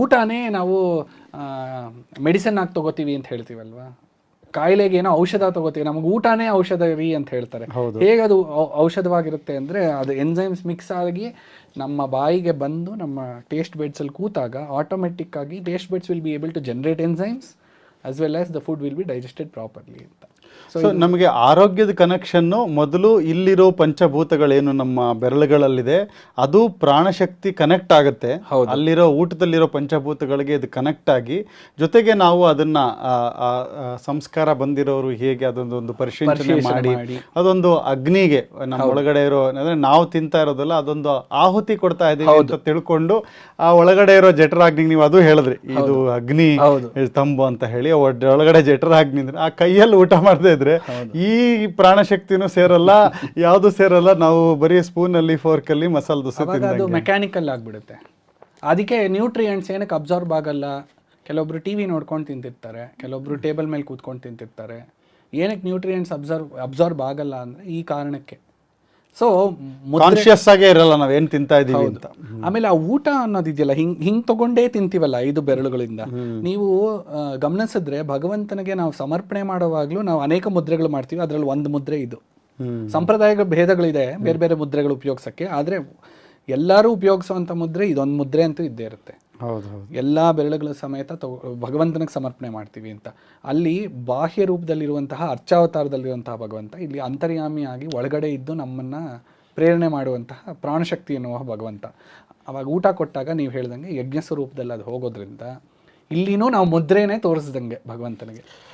ಊಟನೇ ನಾವು ಮೆಡಿಸಿನ್ ಆಗಿ ತಗೋತೀವಿ ಅಂತ ಹೇಳ್ತೀವಲ್ವಾ, ಕಾಯಿಲೆಗೆ ಏನೋ ಔಷಧ ತಗೋತೀವಿ, ನಮಗೆ ಊಟನೇ ಔಷಧ ರೀ ಅಂತ ಹೇಳ್ತಾರೆ. ಹೇಗೆ ಅದು ಔಷಧವಾಗಿರುತ್ತೆ ಅಂದರೆ, ಅದು ಎನ್ಸೈಮ್ಸ್ ಮಿಕ್ಸ್ ಆಗಿ ನಮ್ಮ ಬಾಯಿಗೆ ಬಂದು ನಮ್ಮ ಟೇಸ್ಟ್ ಬೆಡ್ಸಲ್ಲಿ ಕೂತಾಗ ಆಟೋಮೆಟಿಕ್ ಆಗಿ taste buds will be able to generate enzymes as well as the food will be digested properly ಅಂತ. ಸೊ ನಮಗೆ ಆರೋಗ್ಯದ ಕನೆಕ್ಷನ್ನು ಮೊದಲು ಇಲ್ಲಿರೋ ಪಂಚಭೂತಗಳೇನು ನಮ್ಮ ಬೆರಳುಗಳಲ್ಲಿದೆ ಅದು ಪ್ರಾಣಶಕ್ತಿ ಕನೆಕ್ಟ್ ಆಗುತ್ತೆ, ಅಲ್ಲಿರೋ ಊಟದಲ್ಲಿರೋ ಪಂಚಭೂತಗಳಿಗೆ ಇದು ಕನೆಕ್ಟ್ ಆಗಿ, ಜೊತೆಗೆ ನಾವು ಅದನ್ನ ಸಂಸ್ಕಾರ ಬಂದಿರೋರು ಹೇಗೆ ಅದೊಂದೊಂದು ಪರಿಶೀಲನೆ ಮಾಡಿ ಅದೊಂದು ಅಗ್ನಿಗೆ ನಮ್ಮ ಒಳಗಡೆ ಇರೋ ಅಂದ್ರೆ ನಾವು ತಿಂತಾ ಇರೋದಲ್ಲ ಅದೊಂದು ಆಹುತಿ ಕೊಡ್ತಾ ಇದೀವಿ ಅಂತ ತಿಳ್ಕೊಂಡು ಆ ಒಳಗಡೆ ಇರೋ ಜಠರಾಗ್ನಿಗೆ, ನೀವು ಅದು ಹೇಳಿದ್ರಿ ಇದು ಅಗ್ನಿ ತಂಬು ಅಂತ ಹೇಳಿ, ಒಳಗಡೆ ಜಠರಾಗ್ನಿ ಅಂದ್ರೆ ಆ ಕೈಯಲ್ಲಿ ಊಟ ಮಾಡದೆ ಇದ್ರೆ ಈ ಪ್ರಾಣಶಕ್ತಿನೂ ಸೇರಲ್ಲ, ಯಾವುದು ಸೇರಲ್ಲ, ನಾವು ಬರೀ ಸ್ಪೂನ್ ಅಲ್ಲಿ ಫೋರ್ಕ್ ಅಲ್ಲಿ ಮಸಾಲೆ ದೋಸೆ ಅದು ಮೆಕ್ಯಾನಿಕಲ್ ಆಗಿಬಿಡುತ್ತೆ. ಅದಕ್ಕೆ ನ್ಯೂಟ್ರಿಯೆಂಟ್ಸ್ ಏನಕ್ಕೆ ಅಬ್ಸಾರ್ಬ್ ಆಗಲ್ಲ, ಕೆಲವೊಬ್ರು ಟಿವಿ ನೋಡ್ಕೊಂಡು ತಿಂತಿರ್ತಾರೆ, ಕೆಲವೊಬ್ರು ಟೇಬಲ್ ಮೇಲೆ ಕೂತ್ಕೊಂಡು ತಿಂತಿರ್ತಾರೆ. ಏನಕ್ಕೆ ನ್ಯೂಟ್ರಿಯೆಂಟ್ಸ್ ಅಬ್ಸಾರ್ಬ್ ಆಗಲ್ಲ ಅಂದರೆ ಈ ಕಾರಣಕ್ಕೆ. ಸೊ ಕಾನ್ಶಿಯಸ್ ಆಗೇ ಇರಲ್ಲ ನಾವೇನು ತಿಂತಾ ಇದೀವಿ ಅಂತ. ಆಮೇಲೆ ಆ ಊಟ ಅನ್ನೋದಿದೆಯಲ್ಲ, ಹಿಂಗ್ ತಗೊಂಡೇ ತಿಂತೀವಲ್ಲ 5 ಬೆರಳುಗಳಿಂದ. ನೀವು ಗಮನಿಸಿದ್ರೆ ಭಗವಂತನಿಗೆ ನಾವು ಸಮರ್ಪಣೆ ಮಾಡುವಾಗ್ಲೂ ನಾವು ಅನೇಕ ಮುದ್ರೆಗಳು ಮಾಡ್ತೀವಿ, ಅದರಲ್ಲಿ ಒಂದು ಮುದ್ರೆ ಇದು. ಸಂಪ್ರದಾಯ ಭೇದಗಳಿದೆ ಬೇರೆ ಬೇರೆ ಮುದ್ರೆಗಳು ಉಪಯೋಗಿಸೋಕ್ಕೆ, ಆದರೆ ಎಲ್ಲರೂ ಉಪಯೋಗಿಸುವಂಥ ಮುದ್ರೆ ಇದೊಂದು ಮುದ್ರೆ ಅಂತೂ ಇದ್ದೇ ಇರುತ್ತೆ. ಎಲ್ಲ ಬೆರಳುಗಳ ಸಮೇತ ಭಗವಂತನಿಗೆ ಸಮರ್ಪಣೆ ಮಾಡ್ತೀವಿ ಅಂತ. ಅಲ್ಲಿ ಬಾಹ್ಯ ರೂಪದಲ್ಲಿರುವಂತಹ ಅರ್ಚಾವತಾರದಲ್ಲಿರುವಂತಹ ಭಗವಂತ ಇಲ್ಲಿ ಅಂತರ್ಯಾಮಿಯಾಗಿ ಒಳಗಡೆ ಇದ್ದು ನಮ್ಮನ್ನು ಪ್ರೇರಣೆ ಮಾಡುವಂತಹ ಪ್ರಾಣಶಕ್ತಿ ಎನ್ನುವ ಭಗವಂತ. ಅವಾಗ ಊಟ ಕೊಟ್ಟಾಗ ನೀವು ಹೇಳ್ದಂಗೆ ಯಜ್ಞ ಸ್ವರೂಪದಲ್ಲಿ ಅದು ಹೋಗೋದ್ರಿಂದ ಇಲ್ಲಿನೂ ನಾವು ಮುದ್ರೆನೇ ತೋರಿಸ್ದಂಗೆ ಭಗವಂತನಿಗೆ.